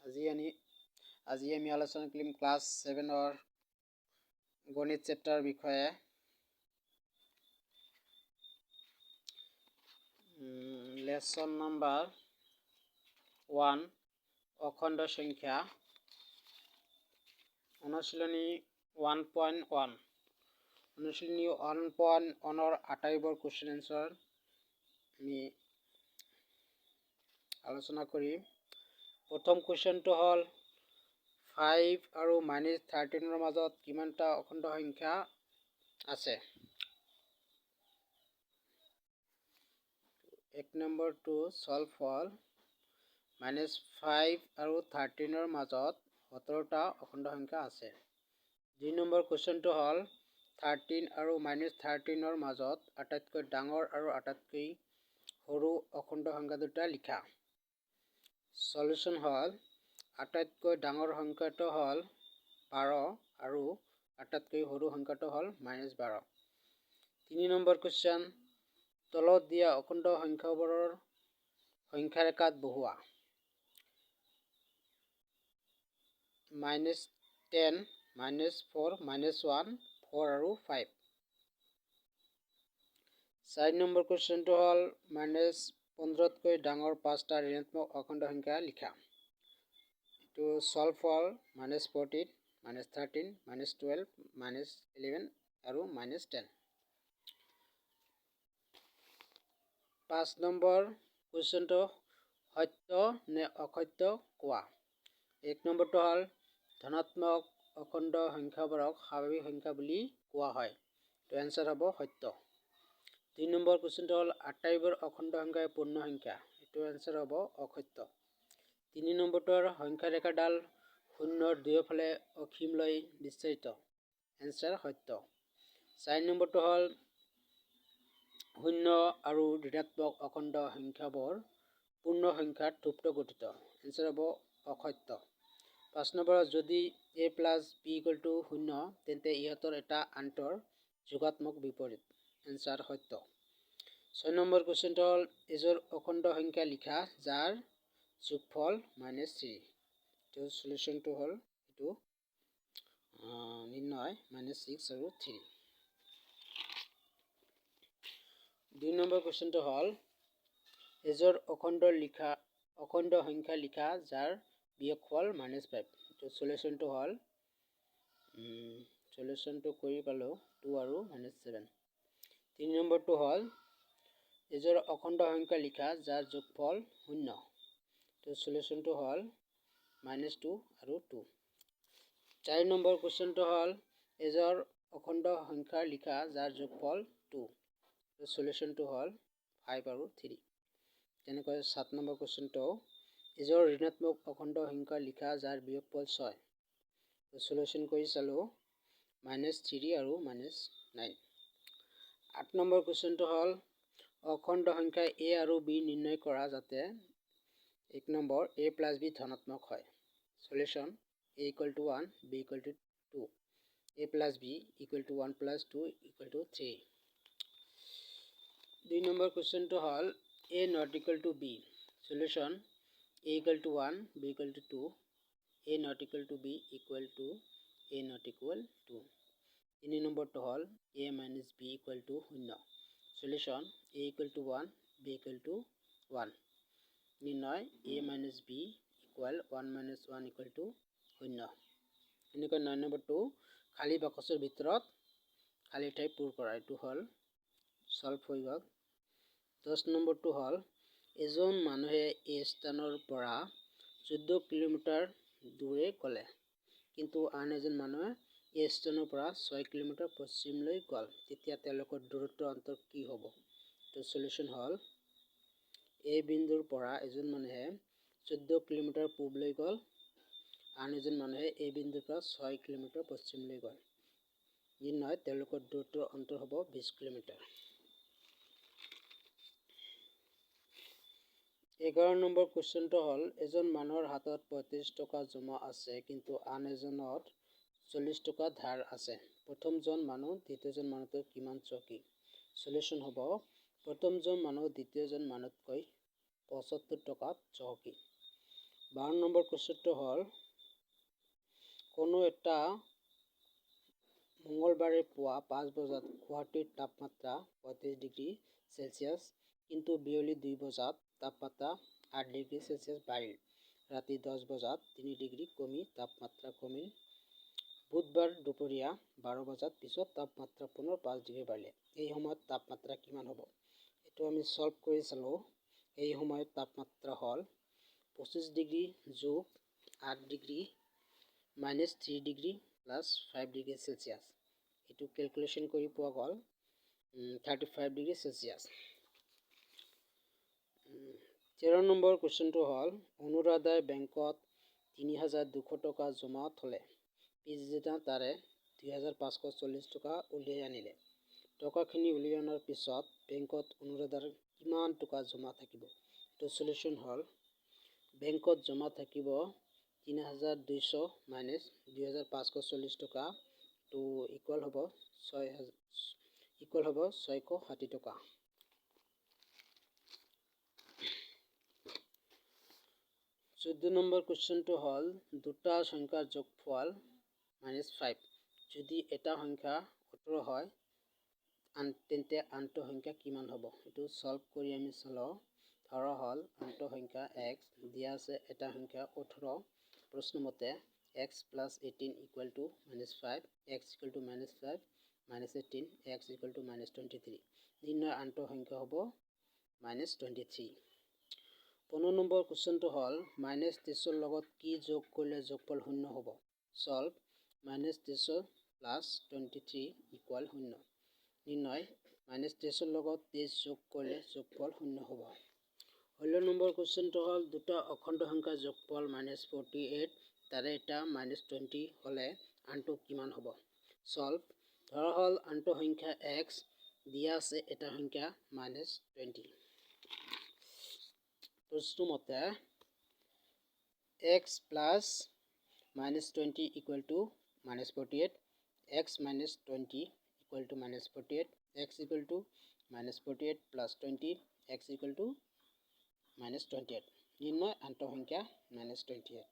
আজি আমি আলোচনা কৰিম ক্লাছ 7ৰ গণিত চেপ্টাৰ বিষয়ে। লেসন নাম্বাৰ 1 অখণ্ড সংখ্যা অনুশীলনী 1.1 অনুশীলনী 1.1ৰ আটাইবোৰ কোৱেশ্চন এনসাৰ আমি আলোচনা কৰিম। প্ৰথম কোৱেশ্চনটো হ'ল 5 আৰু -13ৰ মাজত কিমানটা অখণ্ড সংখ্যা আছে। এক নম্বৰটো সলভ হ'ল -5 আৰু 13ৰ মাজত 17টা অখণ্ড সংখ্যা আছে। 2 নম্বৰ কোৱেশ্চনটো হ'ল 13 আৰু -13ৰ মাজত আটাইতকৈ ডাঙৰ আৰু আটাইতকৈ সৰু অখণ্ড সংখ্যা দুটা লিখা। সলিউশন হ'ল আটাইতকৈ ডাঙৰ সংখ্যাটো হ'ল 12 আৰু আটাইতকৈ সৰু সংখ্যাটো হ'ল -12। 3 নম্বৰ কোৱেশ্চন তলত দিয়া অখণ্ড সংখ্যাবোৰৰ সংখ্যা ৰেখাত বহুৱা। -10, -4, -1, 4 আৰু 5। 4 নম্বৰ কুৱেশ্যনটো হ'ল -15তকৈ ডাঙৰ 5টা ঋণাত্মক অখণ্ড সংখ্যা লিখা। এইটো সলভ হ'ল -14, -13, -12, -11 আৰু -10। 5 নম্বৰ কুৱেশ্যনটো সত্য নে অসত্য কোৱা। 1 নম্বৰটো হ'ল ধনাত্মক অখণ্ড সংখ্যাবোৰক স্বাভাৱিক সংখ্যা বুলি কোৱা হয়। তো এনসাৰ হ'ব সত্য। 2 নম্বৰ কুৱেশ্যনটো হ'ল আটাইবোৰ অখণ্ড সংখ্যাই পূৰ্ণ সংখ্যা। এইটো এনসাৰ হ'ব অসত্য। 3 নম্বৰটোৰ সংখ্যা ৰেখাডাল শূন্যৰ দুয়োফালে অসীমলৈ বিস্তৃত। এনসাৰ সত্য। 4 নম্বৰটো হ'ল শূন্য আৰু ঋণাত্মক অখণ্ড সংখ্যাবোৰ পূৰ্ণ সংখ্যাৰ থুপটো গঠিত। এনসাৰ হ'ব অসত্য। 5 নম্বৰ যদি a + b = 0 তেন্তে ইহঁতৰ এটা আনটোৰ যোগাত্মক বিপৰীত। এনসাৰ সত্য। 6 নম্বৰ কুৱেশ্যনটো হ'ল এযোৰ অখণ্ড সংখ্যা লিখা যাৰ যোগফল -3। তো সলিউশনটো হ'ল এইটো নিৰ্ণয় -6 আৰু 3। 2 নম্বৰ কুৱেশ্যনটো হ'ল এযোৰ অখণ্ড সংখ্যা লিখা যাৰ বিয়োগফল -5। তো সলিউশনটো হ'ল সলিউশনটো কৰি পালো 2 আৰু -7। 3 নম্বৰটো হ'ল এযোৰ অখণ্ড সংখ্যা লিখা যাৰ যোগফল 0। তো সলিউশনটো হ'ল -2 আৰু 2। 4 নম্বৰ কুৱেশ্যনটো হ'ল এযোৰ অখণ্ড সংখ্যা লিখা যাৰ যোগফল 2। তো সলিউশনটো হ'ল 5 আৰু 3। তেনেকৈ 7 নম্বৰ কুৱেশ্যনটো এযোৰ ঋণাত্মক অখণ্ড সংখ্যা লিখা যাৰ বিয়োগফল 6। তো সলিউশন কৰি চালো -3 আৰু -9। 8 নম্বৰ কুৱেশ্যনটো হ'ল অখণ্ড সংখ্যা a আৰু b নিৰ্ণয় কৰা যাতে 1 নম্বৰ a + b ধনাত্মক হয়। Solution a = 1, b = 2, a + b = 1 + 2 = 3। 2 number কুৱেশ্যনটো হ'ল a ≠ b। Solution a = 1, b = 2, a ≠ b = a ≠ 2। 3 নম্বৰটো হ'ল a - b = 0। Solution a = 1, b = 1। নিৰ্ণয় a - b = 1 - 1 = 0। এনেকৈ 9 নম্বৰটো খালী বাকচৰ ভিতৰত খালী ঠাই পূৰ কৰা। এইটো হ'ল সলভ হৈ গ'ল। 10 নম্বৰটো হ'ল এজন মানুহে এই স্থানৰ পৰা 14 কিলোমিটাৰ দূৰে গ'লে কিন্তু আন এজন মানুহে এই স্থানৰ পৰা 6 কিলোমিটাৰ পশ্চিমলৈ গ'ল তেতিয়া তেওঁলোকৰ দূৰত্বৰ অন্তৰ কি হ'ব। তো সলিউশন হ'ল এই বিন্দুৰ পৰা এজন মানুহে 14 কিলোমিটাৰ পূবলৈ গ'ল, আন এজন মানুহে এই বিন্দুৰ পৰা 6 কিলোমিটাৰ পশ্চিমলৈ গ'ল। নিৰ্ণয় তেওঁলোকৰ দূৰত্বৰ অন্তৰ হ'ব 20 কিলোমিটাৰ। 11 নম্বৰ কুৱেশ্যনটো হ'ল এজন মানুহৰ হাতত 35 টকা জমা আছে কিন্তু আন এজনৰ 40 টকা ধাৰ আছে। প্ৰথমজন মানুহ দ্বিতীয়জন মানুহতকৈ কিমান চহকী। সলিউশন হ'ব প্ৰথমজন মানুহ দ্বিতীয়জন মানুহতকৈ 75 টকাত চহকী। 12 নম্বৰ কুৱেশ্যনটো হ'ল কোনো এটা মঙ্গলবাৰে পুৱা 5 বজাত গুৱাহাটীৰ তাপমাত্ৰা 35 ডিগ্ৰী সেলসিয়াছ কিন্তু বিয়লি 2 বজাত তাপমাত্ৰা 8 ডিগ্ৰী সেলসিয়াছ বাঢ়িল। ৰাতি 10 বজাত 3 ডিগ্ৰী কমি তাপমাত্ৰা কমিল। বুধবাৰ দুপৰীয়া 12 বজাত পিছত তাপমাত্ৰা পুনৰ 5 ডিগ্ৰী বাঢ়িলে। এই সময়ত তাপমাত্ৰা কিমান হ'ব? এইটো আমি সলভ কৰি চালো। এই সময়ত তাপমাত্ৰা হ'ল 25 ডিগ্ৰী যোগ 8 degree minus 3 degree plus 5 degree Celsius. এইটো ক্যালকুলেশন কৰি পোৱা গ'ল 35 ডিগ্ৰী সেলসিয়াছ। 13 নম্বৰ কুৱেশ্যনটো হ'ল অনুৰাধাই বেংকত 3200 টকা জমা থলে। পিছদিনা তাৰে 2540 টকা উলিয়াই আনিলে। টকাখিনি উলিয়াই অনাৰ পিছত বেংকত অনুৰাধাৰ কিমান টকা জমা থাকিব? এইটো সলিউশন হ'ল বেংকত জমা থাকিব 3200 মাইনাছ 2540 টকা তো ইকুয়াল হ'ব 660 টকা। 14 নম্বৰ কুৱেশ্যনটো হ'ল দুটা সংখ্যাৰ যোগফল -5। যদি এটা সংখ্যা 18 হয় তেন্তে আনটো সংখ্যা কিমান হ'ব? এইটো সলভ কৰি আমি চালো। ধৰা হ'ল আনটো সংখ্যা x দিয়া আছে, এটা সংখ্যা 18। প্ৰশ্ন মতে x plus 18 equal to -5, x equal to -5 minus 18, x equal to -23। নিৰ্ণয় আনটো সংখ্যা হ'ব -23। 15 নম্বৰ কুৱেশ্যনটো হ'ল -23 লগত কি যোগ কৰিলে যোগফল 0 হ'ব? Solve -23 plus 23 equal 0। নিৰ্ণয় -23 লগত 23 যোগ কৰিলে যোগফল 0 হ'ব। 16 নম্বৰ কুৱেশ্যনটো হ'ল দুটা অখণ্ড সংখ্যাৰ যোগফল -48, তাৰে এটা -20 হ'লে আনটো কিমান হ'ব? সলভ। ধৰা হ'ল আনটো সংখ্যা x দিয়া আছে, এটা সংখ্যা -20। প্ৰশ্ন মতে x plus -20 equal to -48, x minus 20 equal to -48, x equal to -48 plus 20, x equal to -28। নির্ণয় আনটো সংখ্যা -28।